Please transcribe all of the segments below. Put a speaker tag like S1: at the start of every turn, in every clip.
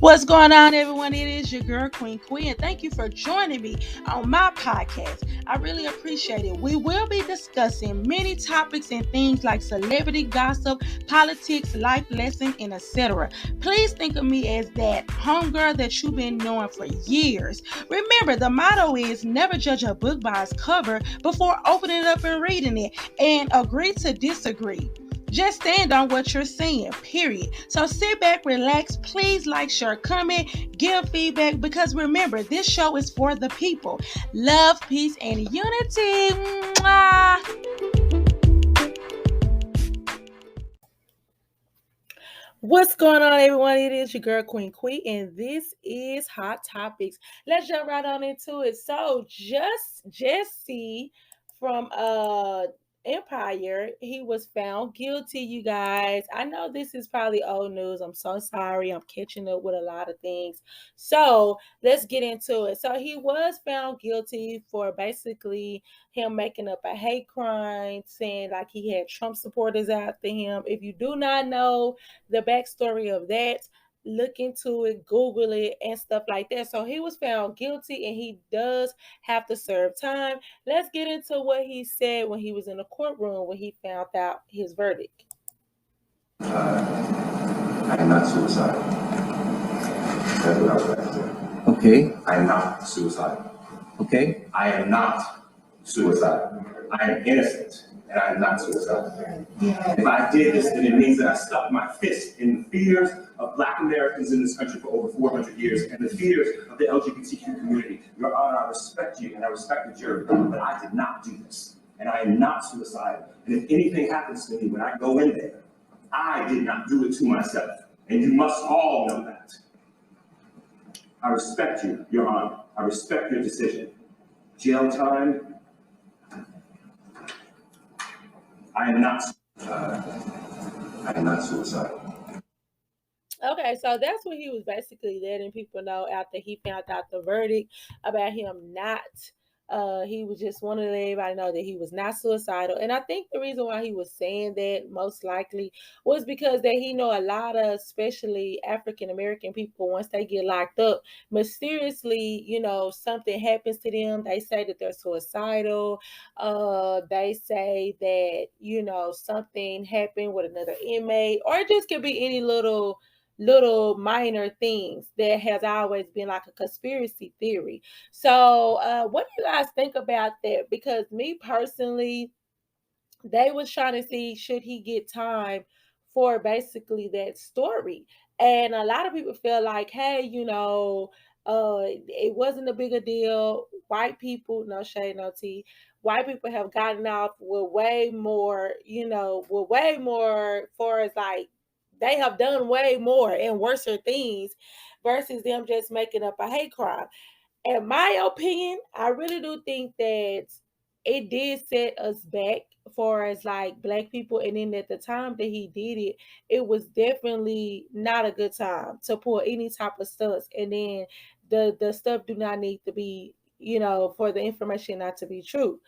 S1: What's going on, everyone? It is your girl, Queen, and thank you for joining me on my podcast. I really appreciate it. We will be discussing many topics and things like celebrity gossip, politics, life lessons, and etc. Please think of me as that homegirl that you've been knowing for years. Remember, the motto is never judge a book by its cover before opening it up and reading it, and agree to disagree. Just stand on what you're saying, period. So sit back, relax, please like, share, comment, give feedback, because remember, this show is for the people. Love, peace, and unity. Mwah! What's going on, everyone? It is your girl, Queen, and this is Hot Topics. Let's jump right on into it. So, Jesse from Empire, he was found guilty, you guys. I know this is probably old news. I'm so sorry. I'm catching up with a lot of things. So, let's get into it. So, he was found guilty for basically him making up a hate crime, saying like he had Trump supporters after him. If you do not know the backstory of that, look into it, Google it, and stuff like that. So he was found guilty and he does have to serve time. Let's get into what he said when he was in the courtroom when he found out his verdict.
S2: I am not suicidal. That's what I was about to say.
S3: Okay.
S2: I am not suicidal.
S3: Okay.
S2: I am not suicidal. I am innocent, and I am not suicidal. If I did this, then it means that I stuck my fist in the fears of Black Americans in this country for over 400 years and the fears of the LGBTQ community. Your Honor, I respect you and I respect the jury, but I did not do this, and I am not suicidal. And if anything happens to me when I go in there, I did not do it to myself, and you must all know that. I respect you, Your Honor. I respect your decision. Jail time. I am not suicidal.
S1: Okay, so that's what he was basically letting people know after he found out the verdict about him not. He was just wanting to let everybody know that he was not suicidal, and I think the reason why he was saying that most likely was because that he know a lot of, especially African American people, once they get locked up, mysteriously, something happens to them. They say that they're suicidal. They say that something happened with another inmate, or it just could be any little minor things that has always been like a conspiracy theory. So what do you guys think about that? Because me personally, they was trying to see should he get time for basically that story. And a lot of people feel like, hey, it wasn't a bigger deal. White people, no shade, no tea. White people have gotten off with way more, far as like they have done way more and worser things versus them just making up a hate crime. In my opinion, I really do think that it did set us back for as like Black people. And then at the time that he did it, it was definitely not a good time to pull any type of stunts. And then the stuff do not need to be, for the information not to be true.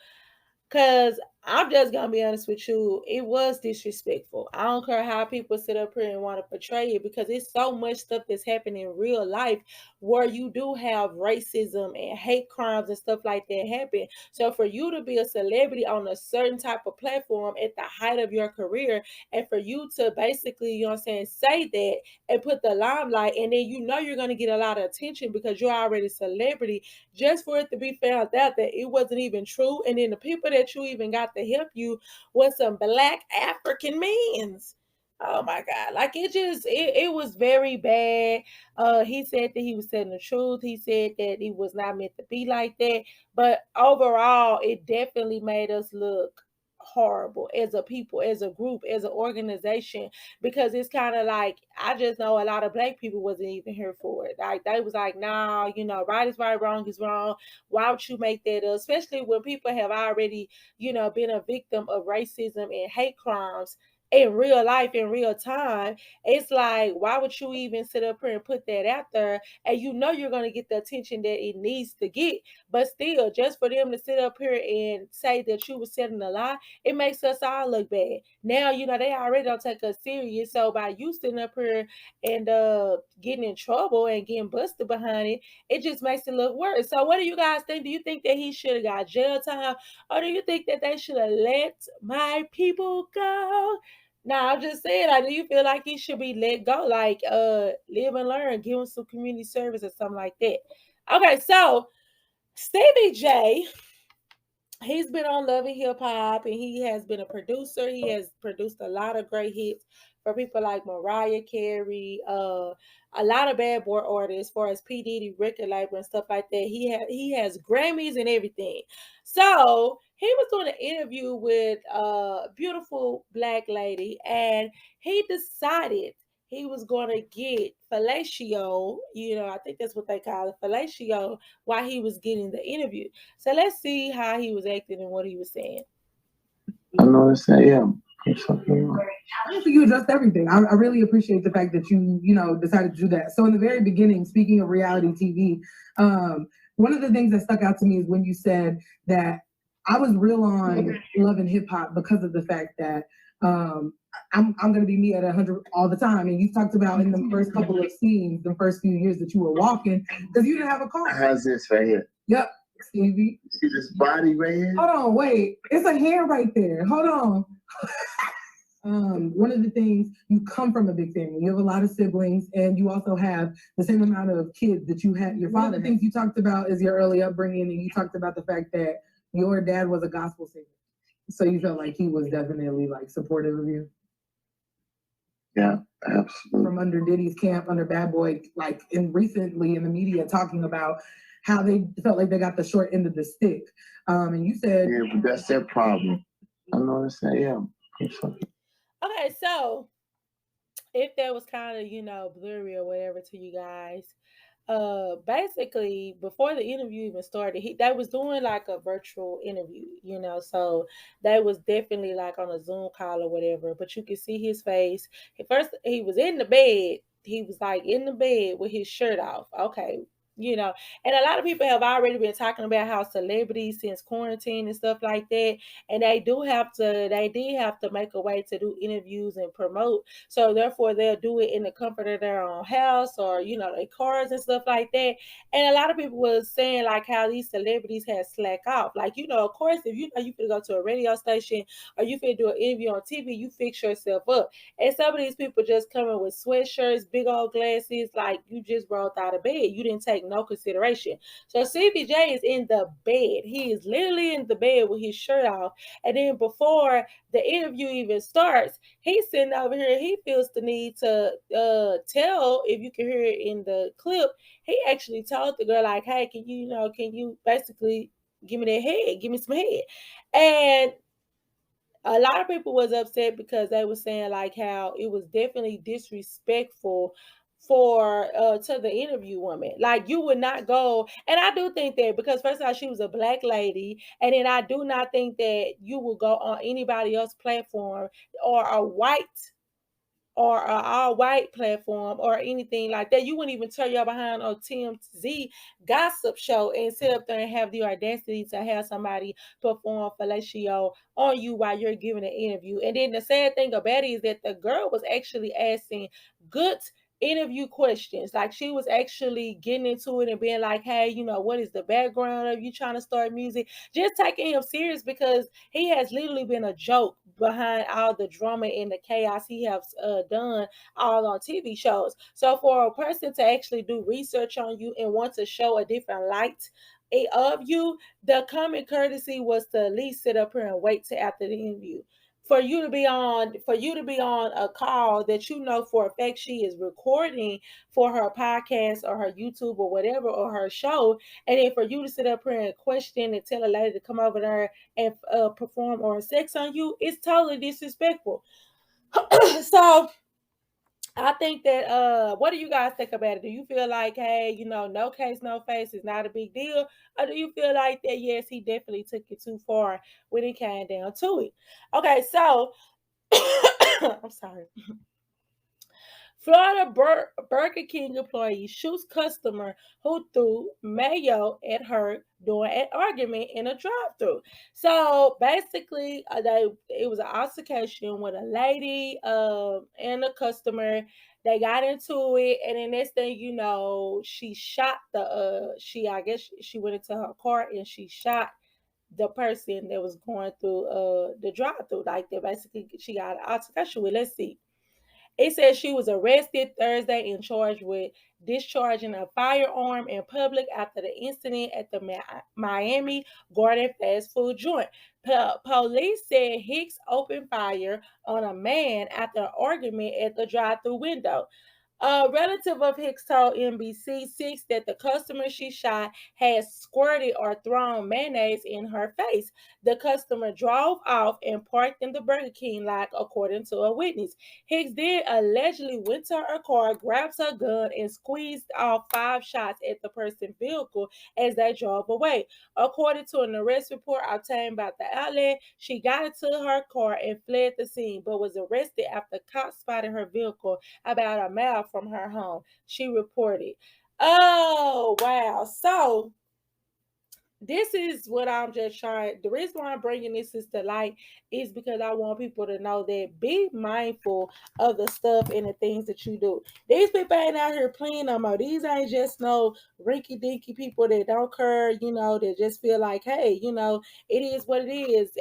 S1: Cause I'm just gonna be honest with you, it was disrespectful. I don't care how people sit up here and want to portray it, because it's so much stuff that's happening in real life where you do have racism and hate crimes and stuff like that happen. So for you to be a celebrity on a certain type of platform at the height of your career, and for you to basically, say that and put the limelight, and then you're gonna get a lot of attention because you're already a celebrity, just for it to be found out that it wasn't even true, and then the people that you even got to help you was some Black African men. Oh my God. Like it was very bad. He said that he was telling the truth. He said that it was not meant to be like that. But overall, it definitely made us look horrible as a people, as a group, as an organization, because it's kind of like, I just know a lot of Black people wasn't even here for it. Like they was like, nah, right is right, wrong is wrong. Why would you make that up? Especially when people have already, been a victim of racism and hate crimes. in real life, in real time, it's like, why would you even sit up here and put that out there? And you know you're gonna get the attention that it needs to get, but still, just for them to sit up here and say that you were telling a lie, it makes us all look bad. Now, they already don't take us serious. So by you sitting up here and getting in trouble and getting busted behind it, it just makes it look worse. So what do you guys think? Do you think that he should have got jail time? Or do you think that they should have let my people go? Now I'm just saying, like, do you feel like he should be let go? Like, live and learn, give him some community service or something like that. Okay, so Stevie J, he's been on Love and Hip Hop, and he has been a producer. He has produced a lot of great hits for people like Mariah Carey, a lot of bad boy artists, as far as P Diddy record label and stuff like that. He has Grammys and everything. So he was doing an interview with a beautiful black lady, and he decided he was going to get fellatio. I think that's what they call it, fellatio, while he was getting the interview. So let's see how he was acting and what he was saying.
S2: I know it's yeah.
S3: Honestly, you addressed everything. I really appreciate the fact that you decided to do that. So in the very beginning, speaking of reality TV, one of the things that stuck out to me is when you said that I was real on Love and Hip Hop because of the fact that I'm going to be me at 100 all the time. And you talked about in the first couple of scenes, the first few years that you were walking because you didn't have a car.
S2: How's this right here?
S3: Yep. Stevie.
S2: See this body right here?
S3: Hold on, wait. It's a hand right there. Hold on. One of the things, you come from a big family. You have a lot of siblings, and you also have the same amount of kids that you had. Your father. One of the things you talked about is your early upbringing, and you talked about the fact that your dad was a gospel singer. So you felt like he was definitely like supportive of you.
S2: Yeah, absolutely.
S3: From under Diddy's camp, under Bad Boy, like recently in the media talking about how they felt like they got the short end of the stick. And you said,
S2: yeah, but that's their problem. I know it's that, yeah.
S1: Okay, so if that was kind of, blurry or whatever to you guys, basically before the interview even started, they was doing like a virtual interview, so they was definitely like on a Zoom call or whatever, but you could see his face. At first he was in the bed, he was like in the bed with his shirt off. Okay. And a lot of people have already been talking about how celebrities since quarantine and stuff like that, and they did have to make a way to do interviews and promote. So therefore they'll do it in the comfort of their own house or, their cars and stuff like that. And a lot of people was saying like how these celebrities had slack off. Like, of course, if you finna go to a radio station or you finna do an interview on TV, you fix yourself up. And some of these people just coming with sweatshirts, big old glasses, like you just rolled out of bed. You didn't take no consideration. So CBJ is in the bed. He is literally in the bed with his shirt off. And then before the interview even starts, he's sitting over here. He feels the need to tell, if you can hear it in the clip, he actually told the girl, like, hey, can you basically give me that head, give me some head. And a lot of people was upset because they were saying like how it was definitely disrespectful for to the interview woman. Like, you would not go, and I do think that, because first of all, she was a black lady, and then I do not think that you would go on anybody else's platform or a white or a all white platform or anything like that. You wouldn't even turn your behind on TMZ gossip show and sit up there and have the audacity to have somebody perform fellatio on you while you're giving an interview. And then the sad thing about it is that the girl was actually asking good interview questions. Like, she was actually getting into it and being like, hey, what is the background of you trying to start music? Just taking him serious, because he has literally been a joke behind all the drama and the chaos he has done all on TV shows. So for a person to actually do research on you and want to show a different light of you, the common courtesy was to at least sit up here and wait till after the interview. For you to be on a call that for a fact she is recording for her podcast or her YouTube or whatever, or her show, and then for you to sit up here and question and tell a lady to come over there and perform or sex on you, it's totally disrespectful. So I think that what do you guys think about it? Do you feel like, hey, no case, no face is not a big deal? Or do you feel like that, yes, he definitely took it too far when it came down to it? Okay, so I'm sorry. Florida Burger King employee shoots customer who threw mayo at her during an argument in a drive-thru. So basically, it was an altercation with a lady and a customer. They got into it, and then next thing you know, she shot I guess she went into her car and she shot the person that was going through the drive-thru. Like that, basically, she got an altercation with. Let's see. It says she was arrested Thursday and charged with discharging a firearm in public after the incident at the Miami Garden fast food joint. Police said Hicks opened fire on a man after an argument at the drive-thru window. A relative of Hicks told NBC6 that the customer she shot had squirted or thrown mayonnaise in her face. The customer drove off and parked in the Burger King lot, according to a witness. Hicks then allegedly went to her car, grabbed her gun, and squeezed off 5 shots at the person's vehicle as they drove away. According to an arrest report obtained by the outlet, she got into her car and fled the scene, but was arrested after cops spotted her vehicle about a mile from her home. She reported. Oh, wow. So this is what I'm just trying. The reason why I'm bringing this is to light is because I want people to know that be mindful of the stuff and the things that you do. These people ain't out here playing no more. These ain't just no rinky dinky people that don't care, that just feel like, hey, it is what it is.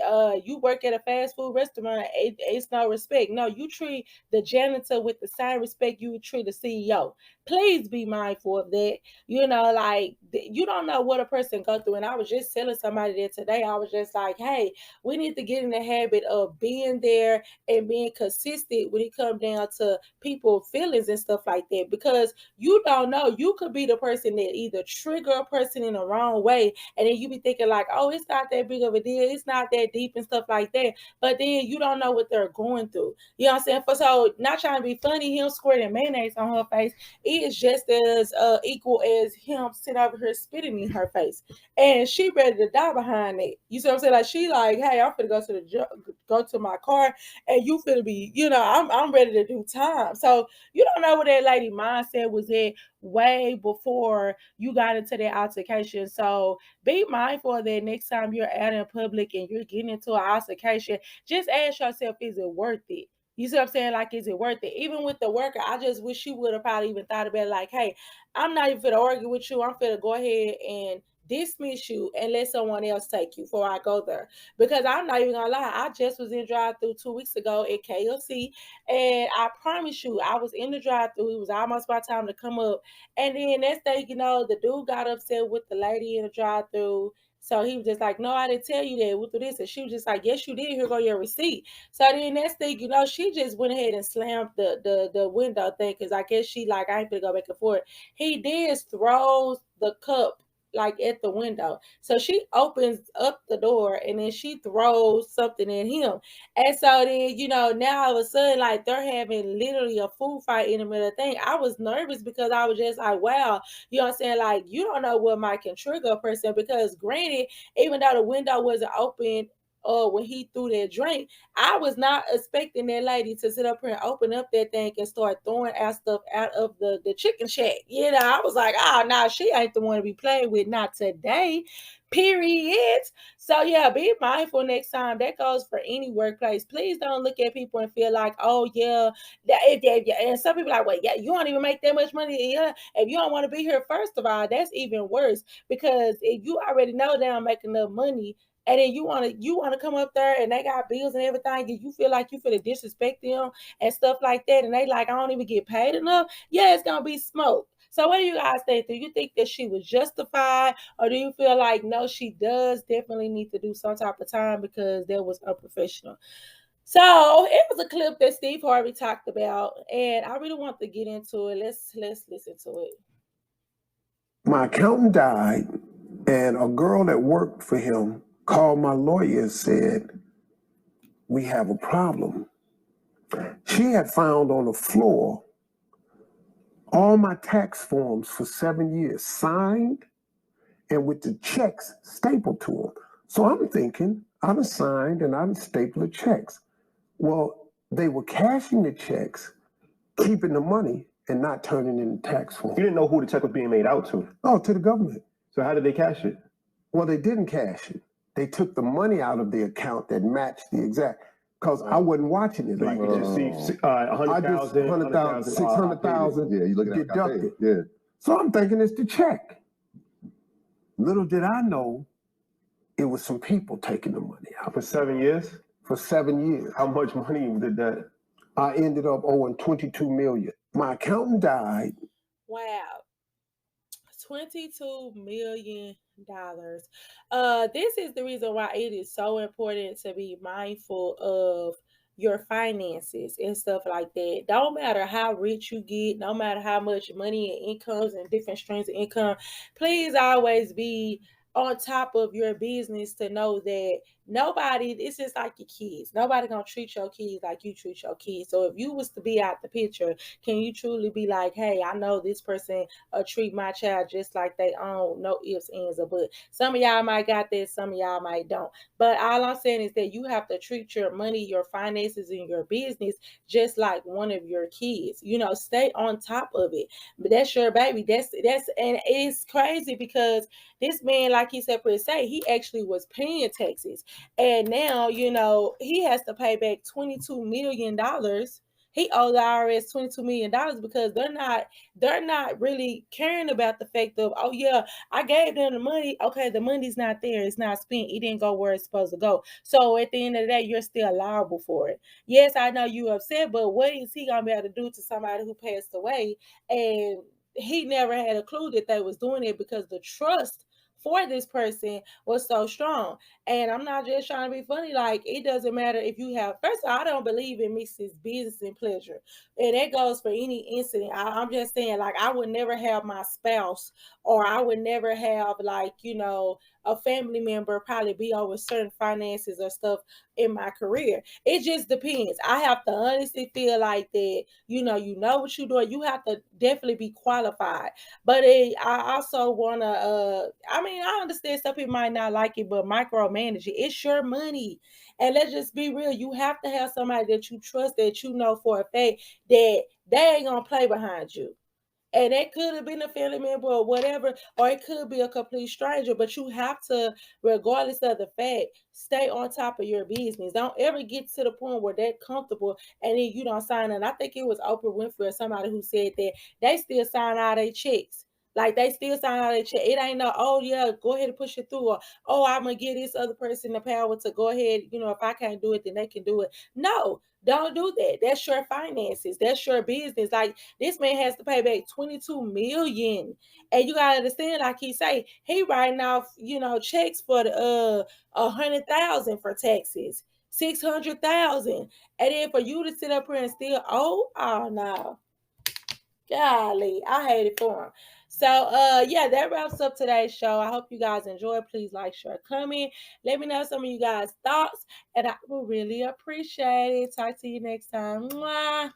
S1: You work at a fast food restaurant, it's no respect. No, you treat the janitor with the same respect you would treat the CEO. Please be mindful of that. Like you don't know what a person go through. And I was just telling somebody that today, I was just like, hey, we need to get in the habit of being there and being consistent when it comes down to people's feelings and stuff like that. Because you don't know, you could be the person that either trigger a person in the wrong way, and then you be thinking like, oh, it's not that big of a deal, it's not that deep and stuff like that. But then you don't know what they're going through. You know what I'm saying? So not trying to be funny, him squirting mayonnaise on her face is just as equal as him sitting over here spitting in her face, and she ready to die behind it. You see what I'm saying? Like she like, hey, I'm finna go to my car, and you finna be, I'm ready to do time. So you don't know what that lady mindset was at way before you got into that altercation. So be mindful of that next time you're out in public and you're getting into an altercation. Just ask yourself, is it worth it? You see what I'm saying? Like, is it worth it? Even with the worker, I just wish she would have probably even thought about it like, hey, I'm not even finna argue with you. I'm finna go ahead and dismiss you and let someone else take you before I go there. Because I'm not even gonna lie, I just was in drive-thru 2 weeks ago at KFC, and I promise you, I was in the drive-thru. It was almost my time to come up, and then next thing you know, the dude got upset with the lady in the drive-thru. So he was just like, no, I didn't tell you that. What this? And she was just like, yes, you did. Here go your receipt. So then next thing you know, she just went ahead and slammed the window thing, because I guess she like, I ain't gonna go back and forth. He did throws the cup like at the window. So she opens up the door and then she throws something at him. And so then, now all of a sudden, like they're having literally a food fight in the middle of the thing. I was nervous because I was just like, wow, you know what I'm saying? Like, you don't know what might can trigger a person, because granted, even though the window wasn't open when he threw that drink, I was not expecting that lady to sit up here and open up that thing and start throwing out stuff out of the chicken shack. I was like, oh, no, she ain't the one to be playing with, not today, period. So, yeah, be mindful next time. That goes for any workplace. Please don't look at people and feel like, oh, yeah, and some people are like, well, yeah, you don't even make that much money. Yeah, if you don't want to be here, first of all, that's even worse, because if you already know they don't make enough money, and then you wanna come up there and they got bills and everything, and you feel like you finna disrespect them and stuff like that, and they like, I don't even get paid enough. Yeah, it's gonna be smoke. So what do you guys think? Do you think that she was justified, or do you feel like no, she does definitely need to do some type of time because that was unprofessional? So it was a clip that Steve Harvey talked about, and I really want to get into it. Let's listen to it.
S4: My accountant died, and a girl that worked for him called my lawyer and said, we have a problem. She had found on the floor all my tax forms for 7 years, signed and with the checks stapled to them. So I'm thinking, I'd have signed and I'd have stapled the checks. Well, They were cashing the checks, keeping the money, and not turning in the tax form.
S2: You didn't know who the check was being made out to.
S4: Oh, to the government.
S2: So how did they cash it?
S4: Well, they didn't cash it. They took the money out of the account that matched the exact. Because I wasn't watching it.
S2: So
S4: Like
S2: you could just see 100,000,
S4: 100,000, 600,000
S5: Yeah, you looking at
S4: deducted.
S5: Yeah.
S4: So I'm thinking it's the check. Little did I know, it was some people taking the money out.
S2: for 7 years.
S4: For 7 years.
S2: How much money did that?
S4: I ended up owing $22 million. My accountant died.
S1: Wow. $22 million. This is the reason why it is so important to be mindful of your finances and stuff like that. Don't matter how rich you get, no matter how much money and incomes and different streams of income, please always be on top of your business to know that nobody, it's just like your kids. Nobody gonna treat your kids like you treat your kids. So if you was to be out the picture, can you truly be like, hey, I know this person treat my child just like they own, no ifs, ands, or buts. Some of y'all might got this, some of y'all might don't. But all I'm saying is that you have to treat your money, your finances, and your business just like one of your kids. Stay on top of it. But that's your baby. That's and it's crazy because this man, like he said, per se, he actually was paying taxes, and now he has to pay back $22 million. He owed the IRS $22 million because they're not really caring about the fact of, oh yeah, I gave them the money. Okay, the money's not there. It's not spent. It didn't go where it's supposed to go. So at the end of the day, you're still liable for it. Yes, I know you're upset, but what is he gonna be able to do to somebody who passed away? And he never had a clue that they was doing it because the trust for this person was so strong. And I'm not just trying to be funny. Like, it doesn't matter if you have, first of all, I don't believe in mixing business and pleasure. And that goes for any incident. I'm just saying, like, I would never have my spouse, or I would never have, like, a family member probably be over certain finances or stuff in my career. It just depends. I have to honestly feel like that, you know what you're doing. You have to definitely be qualified. But I also want to, I understand some people might not like it, but micromanage it. It's your money. And let's just be real. You have to have somebody that you trust, that you know for a fact that they ain't going to play behind you. And it could have been a family member or whatever, or it could be a complete stranger, but you have to, regardless of the fact, stay on top of your business. Don't ever get to the point where they're comfortable and then you don't sign in. I think it was Oprah Winfrey or somebody who said that they still sign out their checks. Like, they still sign out their check. It ain't no, oh yeah, go ahead and push it through, or oh, I'm gonna give this other person the power to go ahead. If I can't do it, then they can do it. No, don't do that. That's your finances. That's your business. Like, this man has to pay back $22 million. And you gotta understand, like he say, he writing off, checks for the 100,000 for taxes, 600,000. And then for you to sit up here and still, oh no. Golly, I hate it for him. So yeah, that wraps up today's show. I hope you guys enjoy. Please like, share, comment. Let me know some of you guys' thoughts, and I will really appreciate it. Talk to you next time. Mwah.